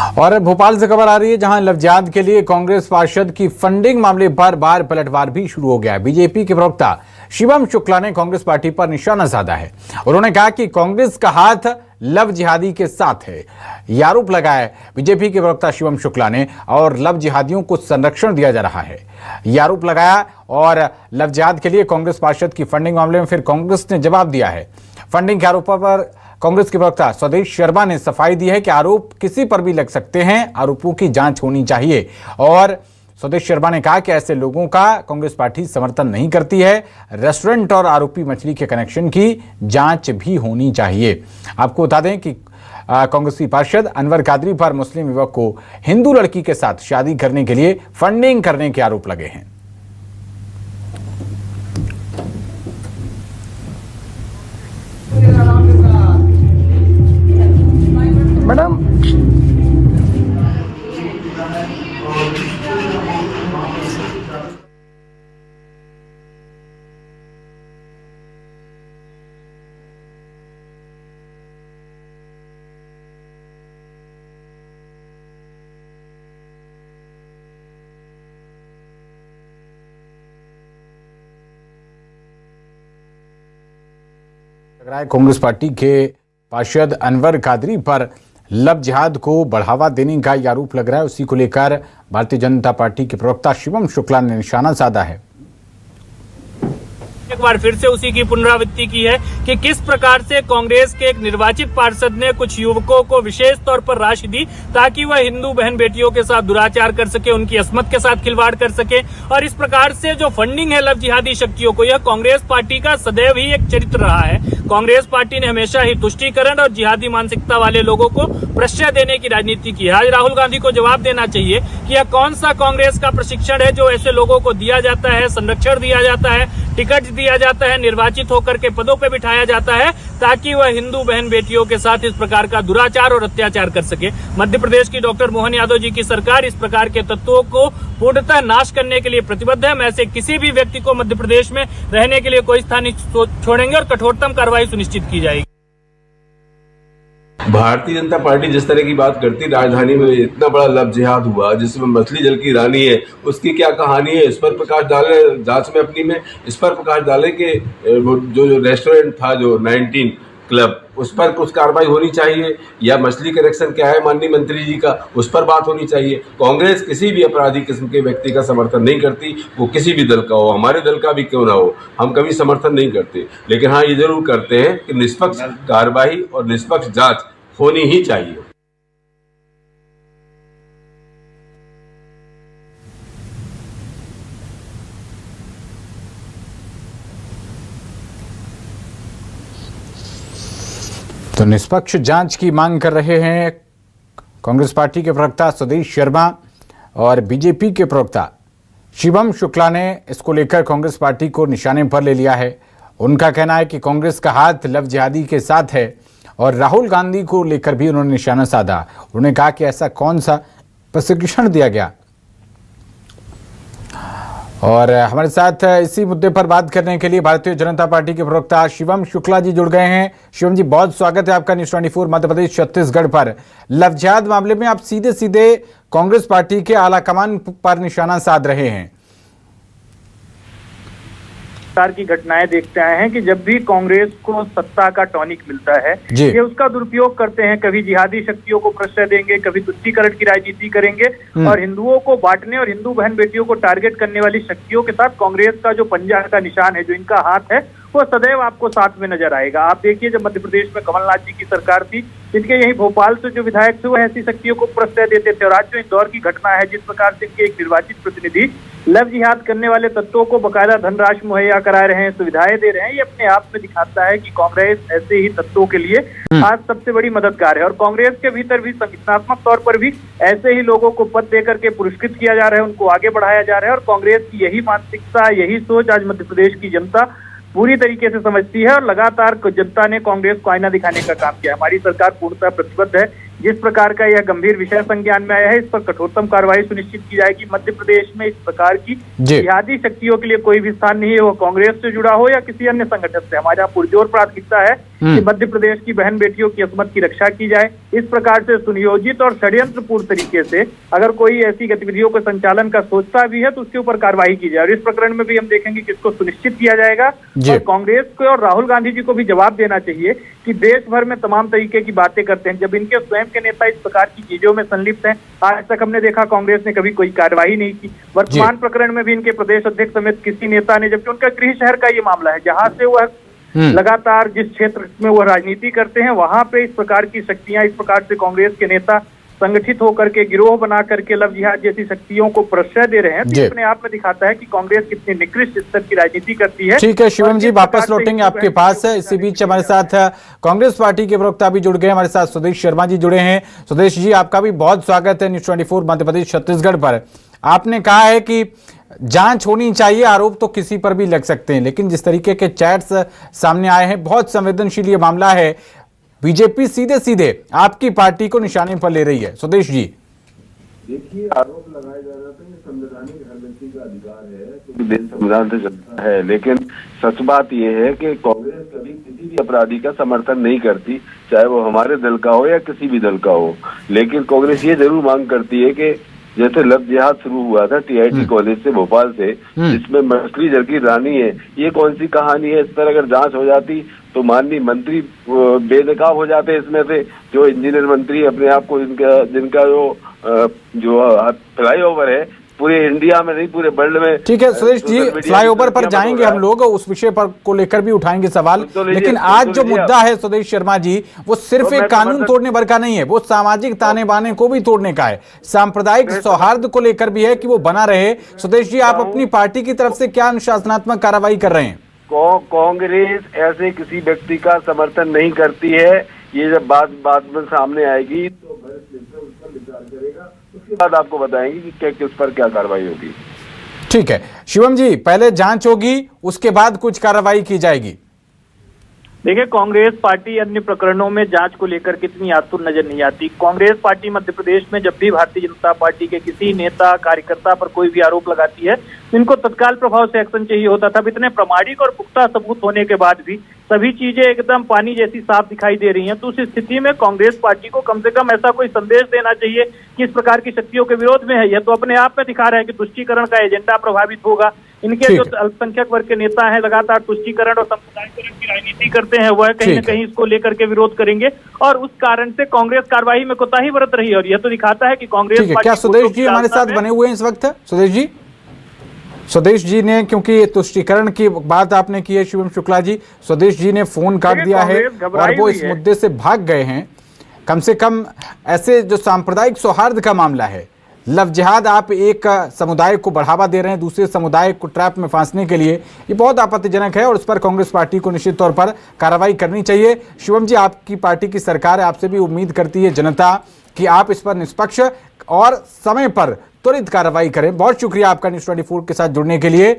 और भोपाल से खबर आ रही है, जहां लव जिहाद के लिए कांग्रेस पार्षद की फंडिंग मामले पर बार पलटवार भी शुरू हो गया है। बीजेपी के प्रवक्ता शिवम शुक्ला ने कांग्रेस पार्टी पर निशाना साधा है। उन्होंने कहा कि कांग्रेस का हाथ लव जिहादी के साथ है, यह आरोप लगाया है बीजेपी के प्रवक्ता शिवम शुक्ला ने। और लव जिहादियों को संरक्षण दिया जा रहा है, यह आरोप लगाया। और लव जिहाद के लिए कांग्रेस पार्षद की फंडिंग मामले में फिर कांग्रेस ने जवाब दिया है। फंडिंग के आरोपों पर कांग्रेस के प्रवक्ता स्वदेश शर्मा ने सफाई दी है कि आरोप किसी पर भी लग सकते हैं, आरोपों की जांच होनी चाहिए। और स्वदेश शर्मा ने कहा कि ऐसे लोगों का कांग्रेस पार्टी समर्थन नहीं करती है। रेस्टोरेंट और आरोपी मछली के कनेक्शन की जांच भी होनी चाहिए। आपको बता दें कि कांग्रेसी पार्षद अनवर कादरी पर मुस्लिम युवक को हिंदू लड़की के साथ शादी करने के लिए फंडिंग करने के आरोप लगे हैं। मैडम लग रहा है कांग्रेस पार्टी के पार्षद अनवर कादरी पर लव जिहाद को बढ़ावा देने का आरोप लग रहा है। उसी को लेकर भारतीय जनता पार्टी के प्रवक्ता शिवम शुक्ला ने निशाना साधा है। एक बार फिर से उसी की पुनरावृत्ति की है कि किस प्रकार से कांग्रेस के एक निर्वाचित पार्षद ने कुछ युवकों को विशेष तौर पर राशि दी ताकि वह हिंदू बहन बेटियों के साथ दुराचार कर सके, उनकी अस्मत के साथ खिलवाड़ कर सके। और इस प्रकार से जो फंडिंग है लव जिहादी शक्तियों को, यह कांग्रेस पार्टी का सदैव ही एक चरित्र रहा है। कांग्रेस पार्टी ने हमेशा ही तुष्टीकरण और जिहादी मानसिकता वाले लोगों को प्रश्रय देने की राजनीति की है। आज राहुल गांधी को जवाब देना चाहिए कि यह कौन सा कांग्रेस का प्रशिक्षण है जो ऐसे लोगों को दिया जाता है, संरक्षण दिया जाता है, टिकट दिया जाता है, निर्वाचित होकर के पदों पे बिठाया जाता है ताकि वह हिंदू बहन बेटियों के साथ इस प्रकार का दुराचार और अत्याचार कर सके। मध्य प्रदेश की डॉक्टर मोहन यादव जी की सरकार इस प्रकार के तत्वों को पूर्णतः नाश करने के लिए प्रतिबद्ध है। मैं ऐसे किसी भी व्यक्ति को मध्य प्रदेश में रहने के लिए कोई स्थान नहीं छोड़ेंगे और कठोरतम कार्रवाई सुनिश्चित की जाएगी। भारतीय जनता पार्टी जिस तरह की बात करती, राजधानी में इतना बड़ा लव जिहाद हुआ जिसमें मछली जल की रानी है, उसकी क्या कहानी है, इस पर प्रकाश डाले, जांच में अपनी में इस पर प्रकाश डाले कि जो रेस्टोरेंट था, जो 19 क्लब, उस पर कुछ कार्रवाई होनी चाहिए। या मछली कनेक्शन क्या है माननीय मंत्री जी का, उस पर बात होनी चाहिए। कांग्रेस किसी भी अपराधी किस्म के व्यक्ति का समर्थन नहीं करती, वो किसी भी दल का हो, हमारे दल का भी क्यों ना हो, हम कभी समर्थन नहीं करते। लेकिन हाँ, ये जरूर करते हैं कि निष्पक्ष कार्रवाई और निष्पक्ष जांच होनी ही चाहिए। तो निष्पक्ष जांच की मांग कर रहे हैं कांग्रेस पार्टी के प्रवक्ता स्वदेश शर्मा और बीजेपी के प्रवक्ता शिवम शुक्ला ने इसको लेकर कांग्रेस पार्टी को निशाने पर ले लिया है। उनका कहना है कि कांग्रेस का हाथ लव जिहादी के साथ है और राहुल गांधी को लेकर भी उन्होंने निशाना साधा। उन्होंने कहा कि ऐसा कौन सा प्रशिक्षण दिया गया। और हमारे साथ इसी मुद्दे पर बात करने के लिए भारतीय जनता पार्टी के प्रवक्ता शिवम शुक्ला जी जुड़ गए हैं। शिवम जी, बहुत स्वागत है आपका न्यूज़ 24 मध्य प्रदेश छत्तीसगढ़ पर। लव जिहाद मामले में आप सीधे सीधे कांग्रेस पार्टी के आलाकमान पर निशाना साध रहे हैं। की घटनाएं देखते आए हैं कि जब भी कांग्रेस को सत्ता का टॉनिक मिलता है, ये उसका दुरुपयोग करते हैं। कभी जिहादी शक्तियों को प्रश्रय देंगे, कभी तुष्टीकरण की राजनीति करेंगे और हिंदुओं को बांटने और हिंदू बहन बेटियों को टारगेट करने वाली शक्तियों के साथ कांग्रेस का जो पंजा का निशान है, जो इनका हाथ है, वो सदैव आपको साथ में नजर आएगा। आप देखिए, जब मध्य प्रदेश में कमलनाथ जी की सरकार थी, इनके यही भोपाल से जो विधायक थे वो ऐसी शक्तियों को प्रश्रय देते थे। और आज जो इंदौर की घटना है, जिस प्रकार से इनके एक निर्वाचित प्रतिनिधि लव जिहाद करने वाले तत्वों को बकायदा धनराशि मुहैया करा रहे हैं, सुविधाएं दे रहे हैं, ये अपने आप में दिखाता है कि कांग्रेस ऐसे ही तत्वों के लिए आज सबसे बड़ी मददगार है। और कांग्रेस के भीतर भी संगठनात्मक तौर पर भी ऐसे ही लोगों को पद देकर के पुरस्कृत किया जा रहा है, उनको आगे बढ़ाया जा रहा है। और कांग्रेस की यही मानसिकता, यही सोच आज मध्य प्रदेश की जनता पूरी तरीके से समझती है और लगातार जनता ने कांग्रेस को आईना दिखाने का काम किया। हमारी सरकार पूर्णतः प्रतिबद्ध है जिस प्रकार का यह गंभीर विषय संज्ञान में आया है, इस पर कठोरतम कार्रवाई सुनिश्चित की जाएगी। मध्य प्रदेश में इस प्रकार की जिहादी शक्तियों के लिए कोई भी स्थान नहीं है, वो कांग्रेस से जुड़ा हो या किसी अन्य संगठन से। हमारा पुरजोर प्राथमिकता है कि मध्य प्रदेश की बहन बेटियों की अस्मत की रक्षा की जाए। इस प्रकार से सुनियोजित और षड्यंत्रपूर्ण तरीके से अगर कोई ऐसी गतिविधियों के संचालन का सोचता भी है तो उसके ऊपर कार्रवाई की जाए। और इस प्रकरण में भी हम देखेंगे कि इसको सुनिश्चित किया जाएगा। और कांग्रेस को और राहुल गांधी जी को भी जवाब देना चाहिए कि देश भर में तमाम तरीके की बातें करते हैं, जब इनके स्वयं के नेता इस प्रकार की चीजों में संलिप्त हैं। आज तक हमने देखा कांग्रेस ने कभी कोई कार्रवाई नहीं की। वर्तमान प्रकरण में भी इनके प्रदेश अध्यक्ष समेत किसी नेता ने, जबकि उनका गृह शहर का ये मामला है जहां से वह लगातार जिस क्षेत्र में वह राजनीति करते हैं, वहां पे इस प्रकार की शक्तियां, इस प्रकार से कांग्रेस के नेता संगठित होकर के गिरोह बना करके लव जिहाद जैसी शक्तियों को प्रश्रय दे रहे हैं। तो अपने आप में दिखाता है कि कांग्रेस कितनी निकृष्ट स्तर की राजनीति करती है। ठीक है शिवम जी, वापस लौटेंगे आपके पास। इसी बीच हमारे साथ कांग्रेस पार्टी के प्रवक्ता भी जुड़ गए, हमारे साथ सुदेश शर्मा जी जुड़े हैं। सुदेश जी, आपका भी बहुत स्वागत है न्यूज़ 24 मध्य प्रदेश छत्तीसगढ़ पर। आपने कहा है कि जांच होनी चाहिए, आरोप तो किसी पर भी लग सकते हैं, लेकिन जिस तरीके के चैट्स सामने आए हैं, बहुत संवेदनशील ये मामला है। बीजेपी सीधे सीधे आपकी पार्टी को निशाने पर ले रही है। सुदेश जी, देखिए, आरोप लगाए जाना तो ये संवैधानिक हर व्यक्ति का अधिकार है, क्योंकि देश संविधान से चलता है। लेकिन सच बात यह है कि कांग्रेस कभी किसी भी अपराधी का समर्थन नहीं करती, चाहे वो हमारे दल का हो या किसी भी दल का हो। लेकिन कांग्रेस ये जरूर मांग करती है कि जैसे लव जिहाद शुरू हुआ था TIT कॉलेज से, भोपाल से, जिसमें मछली जल की रानी है, ये कौन सी कहानी है? इस पर अगर जांच हो जाती तो माननीय मंत्री बेनकाब हो जाते इसमें से। जो इंजीनियर मंत्री अपने आप को जिनका जो फ्लाईओवर है पूरे इंडिया में नहीं पूरे वर्ल्ड में। ठीक है सुदेश जी, फ्लाईओवर पर जाएंगे हम लोग, उस विषय पर को लेकर भी उठाएंगे सवाल। लेकिन आज जो मुद्दा है सुदेश शर्मा जी, वो सिर्फ एक कानून तोड़ने भर का नहीं है, वो सामाजिक ताने बाने को भी तोड़ने का है, सांप्रदायिक सौहार्द को लेकर भी है कि वो बना रहे। सुदेश जी, आप अपनी पार्टी की तरफ से क्या अनुशासनात्मक कार्रवाई कर रहे हैं? कांग्रेस ऐसे किसी व्यक्ति का समर्थन नहीं करती है। ये जब बात में सामने आएगी तो उस पर विचार करेगा, उसके बाद आपको बताएंगे कि किस पर क्या कार्रवाई होगी। ठीक है शिवम जी, पहले जांच होगी, उसके बाद कुछ कार्रवाई की जाएगी। देखिए, कांग्रेस पार्टी अन्य प्रकरणों में जांच को लेकर कितनी आतुर नजर नहीं आती। कांग्रेस पार्टी मध्य प्रदेश में जब भी भारतीय जनता पार्टी के किसी नेता कार्यकर्ता पर कोई भी आरोप लगाती है, इनको तत्काल प्रभाव से एक्शन चाहिए होता था। अब इतने प्रामाणिक और पुख्ता सबूत होने के बाद भी सभी चीजें एकदम पानी जैसी साफ दिखाई दे रही हैं। तो उस स्थिति में कांग्रेस पार्टी को कम से कम ऐसा कोई संदेश देना चाहिए कि इस प्रकार की शक्तियों के विरोध में है। यह तो अपने आप में दिखा रहा है कि तुष्टीकरण का एजेंडा प्रभावित होगा। इनके जो अल्पसंख्यक वर्ग के नेता हैं, लगातार तुष्टीकरण और सांप्रदायिकरण की राजनीति करते हैं, वह कहीं न कहीं इसको लेकर के विरोध करेंगे और उस कारण से कांग्रेस कार्रवाई में कोताही बरत रही है। और यह तो दिखाता है कि कांग्रेस पार्टी। क्या सुदेश जी हमारे साथ बने हुए हैं इस वक्त? सुदेश जी ने, क्योंकि तुष्टीकरण की बात आपने की है शिवम शुक्ला जी, सुदेश जी ने फोन काट दिया है और वो इस मुद्दे से भाग गए हैं। कम से कम ऐसे जो सांप्रदायिक सौहार्द का मामला है, लव जिहाद, आप एक समुदाय को बढ़ावा दे रहे हैं दूसरे समुदाय को ट्रैप में फांसने के लिए, ये बहुत आपत्तिजनक है और उस पर कांग्रेस पार्टी को निश्चित तौर पर कार्रवाई करनी चाहिए। शिवम जी, आपकी पार्टी की सरकार है, आपसे भी उम्मीद करती है जनता कि आप इस पर निष्पक्ष और समय पर त्वरित कार्रवाई करें। बहुत शुक्रिया आपका न्यूज़ 24 के साथ जुड़ने के लिए।